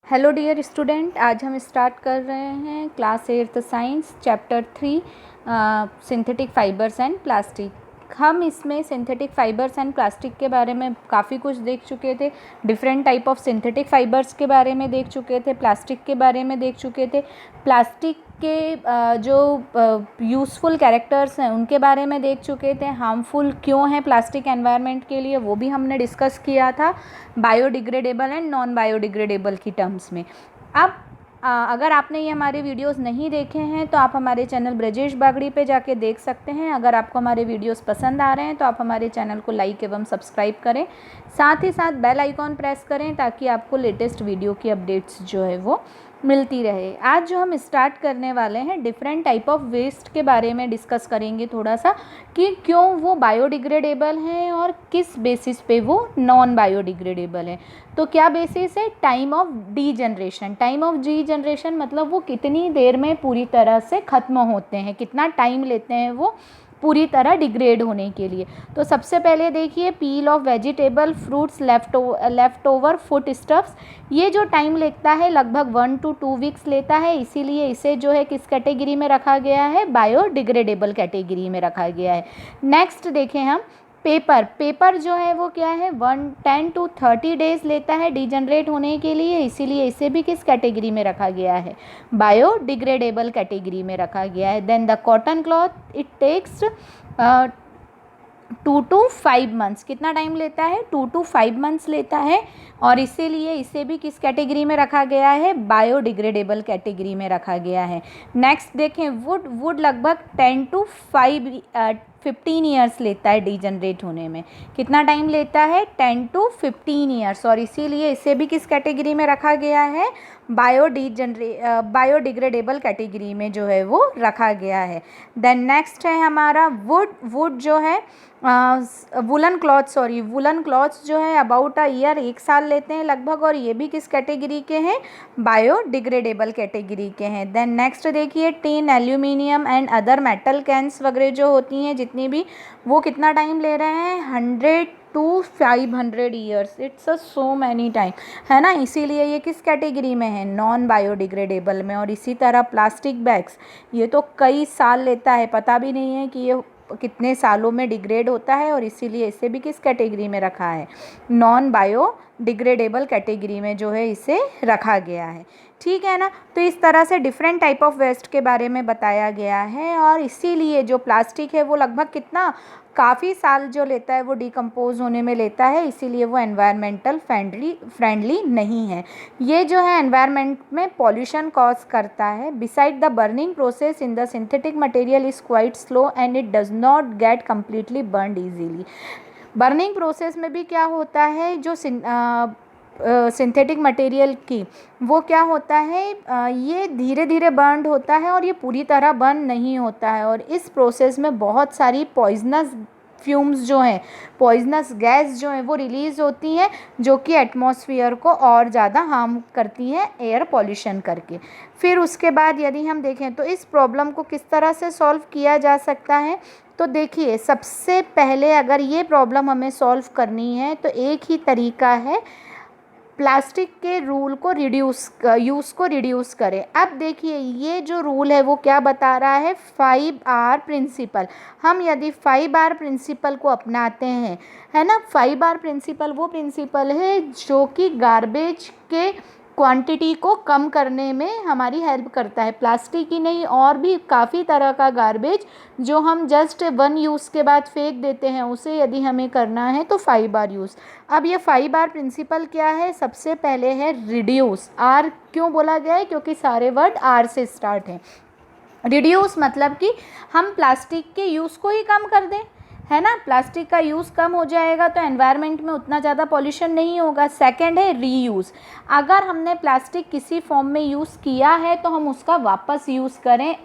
Hello dear student, आज हम start कर रहे हैं class 8th science chapter 3 synthetic fibres and plastic. हम इसमें सिंथेटिक फाइबर्स एंड प्लास्टिक के बारे में काफ़ी कुछ देख चुके थे। Different type of synthetic fibres के बारे में देख चुके थे, प्लास्टिक के बारे में देख चुके थे, प्लास्टिक के जो यूज़फुल कैरेक्टर्स हैं उनके बारे में देख चुके थे। हार्मफुल क्यों है प्लास्टिक एनवायरनमेंट के लिए वो भी हमने डिस्कस किया था बायोडिग्रेडेबल एंड नॉन बायोडिग्रेडेबल की टर्म्स में। अब अगर आपने ये हमारे वीडियोस नहीं देखे हैं तो आप हमारे चैनल ब्रजेश बागड़ी पे जाके देख सकते हैं। अगर आपको हमारे वीडियोस पसंद आ रहे हैं तो आप हमारे चैनल को लाइक एवं सब्सक्राइब करें, साथ ही साथ बेल आइकॉन प्रेस करें ताकि आपको लेटेस्ट वीडियो की अपडेट्स जो है वो मिलती रहे। आज जो हम स्टार्ट करने वाले हैं डिफरेंट टाइप ऑफ वेस्ट के बारे में डिस्कस करेंगे थोड़ा सा, कि क्यों वो बायोडिग्रेडेबल हैं और किस बेसिस पे वो नॉन बायोडिग्रेडेबल हैं। तो क्या बेसिस है? Time of degeneration. Time of degeneration मतलब वो कितनी देर में पूरी तरह से ख़त्म होते हैं, कितना टाइम लेते हैं वो पूरी तरह डिग्रेड होने के लिए। तो सबसे पहले देखिए, पील of vegetable, fruits, left over food stuffs. ये जो टाइम लेता है लगभग 1 to 2 वीक्स लेता है, इसीलिए इसे जो है किस कैटेगरी में रखा गया है? बायोडिग्रेडेबल कैटेगरी में रखा गया है। नेक्स्ट देखें हम पेपर जो है वो क्या है? 10 to 30 डेज लेता है डिजनरेट होने के लिए, इसीलिए इसे भी किस कैटेगरी में रखा गया है? बायोडिग्रेडेबल कैटेगरी में रखा गया है। Then the cotton cloth, it takes 2 to 5 months. कितना टाइम लेता है? 2 to 5 मंथ्स लेता है, और इसीलिए इसे भी किस कैटेगरी में रखा गया है? बायोडिग्रेडेबल कैटेगरी में रखा गया है। नेक्स्ट देखें, वुड लगभग 10 to 15 ईयर्स लेता है डिजनरेट होने में। कितना टाइम लेता है? 10 to 15 ईयर्स, और इसीलिए इसे भी किस कैटेगरी में रखा गया है? बायोडिग्रेडेबल कैटेगरी में जो है वो रखा गया है। देन नेक्स्ट है हमारा वुड जो है वुलन क्लॉथ्स जो है अबाउट अ ईयर, 1 साल लेते हैं लगभग, और ये भी किस कैटेगरी के हैं? बायोडिग्रेडेबल कैटेगरी के हैं। देन नेक्स्ट देखिए, tin, aluminium and other metal cans वगैरह जो होती हैं जितनी भी, वो कितना टाइम ले रहे हैं? 100 to 500 years. It's a so many time, है ना, इसीलिए ये किस कैटेगरी में है? नॉन बायोडिग्रेडेबल में। और इसी तरह प्लास्टिक बैग्स, ये तो कई साल लेता है, पता भी नहीं है कि ये कितने सालों में डिग्रेड होता है, और इसीलिए इसे भी किस कैटेगरी में रखा है? नॉन बायोडिग्रेडेबल कैटेगरी में जो है इसे रखा गया है। ठीक है ना। तो इस तरह से डिफरेंट टाइप ऑफ वेस्ट के बारे में बताया गया है, और इसीलिए जो प्लास्टिक है वो लगभग कितना, काफ़ी साल जो लेता है वो डिकम्पोज होने में लेता है, इसीलिए वो एनवायरमेंटल फ्रेंडली नहीं है। ये जो है एनवायरनमेंट में पॉल्यूशन कॉज करता है। Beside the burning process in the synthetic material is quite slow and it does not get completely burned easily. Burning process में भी क्या होता है, जो सिंथेटिक मटेरियल की, वो क्या होता है, ये धीरे धीरे बर्न होता है और ये पूरी तरह बर्न नहीं होता है, और इस प्रोसेस में बहुत सारी पॉइजनस फ्यूम्स जो हैं, पॉइजनस गैस जो हैं वो रिलीज़ होती हैं, जो कि एटमॉस्फेयर को और ज़्यादा हार्म करती हैं एयर पॉल्यूशन करके। फिर उसके बाद यदि हम देखें तो इस प्रॉब्लम को किस तरह से सॉल्व किया जा सकता है, तो देखिए, सबसे पहले अगर ये प्रॉब्लम हमें सॉल्व करनी है तो एक ही तरीका है, प्लास्टिक के यूज़ को रिड्यूस करें। अब देखिए, ये जो रूल है वो क्या बता रहा है? 5R principal. हम यदि 5R प्रिंसिपल को अपनाते हैं, है ना, 5R प्रिंसिपल वो प्रिंसिपल है जो कि गार्बेज के क्वांटिटी को कम करने में हमारी हेल्प करता है। प्लास्टिक ही नहीं, और भी काफ़ी तरह का गार्बेज जो हम जस्ट 1 यूज़ के बाद फेंक देते हैं, उसे यदि हमें करना है तो 5R यूज़। अब ये 5R प्रिंसिपल क्या है? सबसे पहले है रिड्यूस। R क्यों बोला गया है? क्योंकि सारे वर्ड R से स्टार्ट हैं। रिड्यूस मतलब कि हम प्लास्टिक के यूज़ को ही कम कर दें, है ना, प्लास्टिक का यूज़ कम हो जाएगा तो एनवायरनमेंट में उतना ज़्यादा पॉल्यूशन नहीं होगा। सेकंड है रीयूज़। अगर हमने प्लास्टिक किसी फॉर्म में यूज़ किया है तो हम उसका वापस यूज़ करें,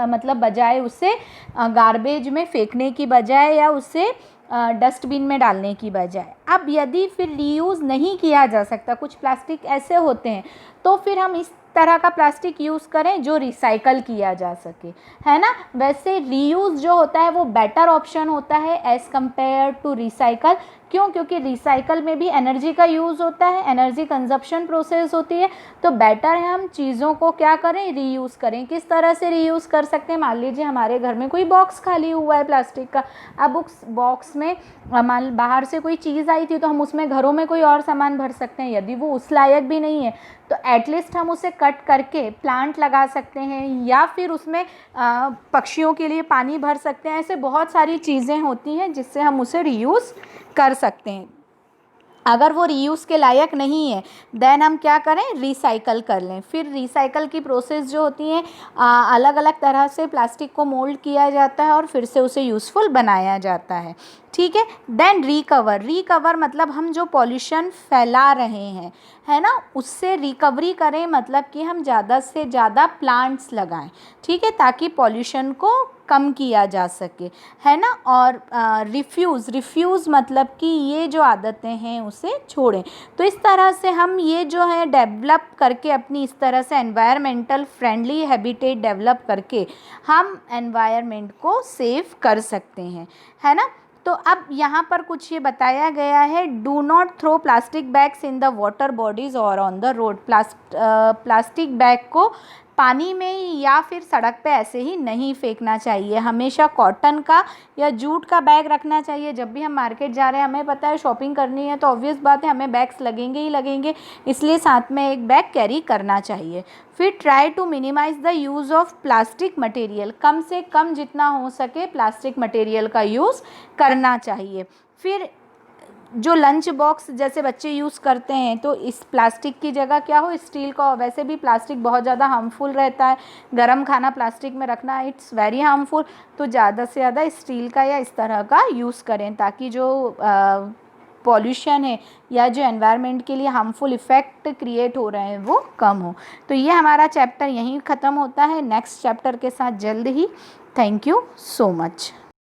मतलब बजाय उसे गार्बेज में फेंकने की बजाय या उसे डस्टबिन में डालने की बजाय। अब यदि फिर रीयूज़ नहीं किया जा सकता, कुछ प्लास्टिक ऐसे होते हैं, तो फिर हम इस तरह का प्लास्टिक यूज़ करें जो रिसाइकल किया जा सके, है ना। वैसे रीयूज़ जो होता है वो बेटर ऑप्शन होता है एज़ कंपेयर टू रिसाइकल, क्यों? क्योंकि रिसाइकल में भी एनर्जी का यूज़ होता है, एनर्जी कंजप्शन प्रोसेस होती है, तो बेटर है हम चीज़ों को क्या करें, रीयूज़ करें। किस तरह से रीयूज़ कर सकते हैं? मान लीजिए हमारे घर में कोई बॉक्स खाली हुआ है प्लास्टिक का, अब उस बॉक्स में मान बाहर से कोई चीज़ आई थी तो हम उसमें घरों में कोई और सामान भर सकते हैं। यदि वो उस लायक भी नहीं है तो एटलीस्ट हम उसे कट करके प्लांट लगा सकते हैं, या फिर उसमें पक्षियों के लिए पानी भर सकते हैं। ऐसे बहुत सारी चीज़ें होती हैं जिससे हम उसे रीयूज़ कर सकते हैं। अगर वो रीयूज़ के लायक नहीं है देन हम क्या करें, रिसाइकल कर लें। फिर रिसाइकल की प्रोसेस जो होती है, अलग अलग तरह से प्लास्टिक को मोल्ड किया जाता है और फिर से उसे यूज़फुल बनाया जाता है। ठीक है। देन रिकवर, रिकवर मतलब हम जो पॉल्यूशन फैला रहे हैं, है ना, उससे रिकवरी करें, मतलब कि हम ज़्यादा से ज़्यादा प्लांट्स लगाएं, ठीक है, ताकि पॉल्यूशन को कम किया जा सके, है ना। और रिफ्यूज़ मतलब कि ये जो आदतें हैं उसे छोड़ें। तो इस तरह से हम ये जो है डेवलप करके अपनी इस तरह से एनवायरमेंटल फ्रेंडली हैबिटेट डेवलप करके हम एनवायरनमेंट को सेव कर सकते हैं, है ना। तो अब यहाँ पर कुछ ये बताया गया है, do not throw plastic bags in the water bodies और on the road. Plastic bag को पानी में या फिर सड़क पे ऐसे ही नहीं फेंकना चाहिए। हमेशा कॉटन का या जूट का बैग रखना चाहिए। जब भी हम मार्केट जा रहे हैं, हमें पता है शॉपिंग करनी है, तो ऑब्वियस बात है हमें बैग्स लगेंगे ही लगेंगे, इसलिए साथ में एक बैग कैरी करना चाहिए। फिर try to minimise the use of plastic material, कम से कम जितना हो सके प्लास्टिक मटेरियल का यूज़ करना चाहिए। फिर जो लंच बॉक्स जैसे बच्चे यूज़ करते हैं, तो इस प्लास्टिक की जगह क्या हो, स्टील का हो। वैसे भी प्लास्टिक बहुत ज़्यादा हार्मफुल रहता है, गरम खाना प्लास्टिक में रखना इट्स वेरी हार्मफुल। तो ज़्यादा से ज़्यादा स्टील का या इस तरह का यूज़ करें, ताकि जो पॉल्यूशन है या जो एनवायरनमेंट के लिए हार्मफुल इफ़ेक्ट क्रिएट हो रहे हैं वो कम हो। तो ये हमारा चैप्टर यहीं ख़त्म होता है, नेक्स्ट चैप्टर के साथ जल्द ही। Thank you so much.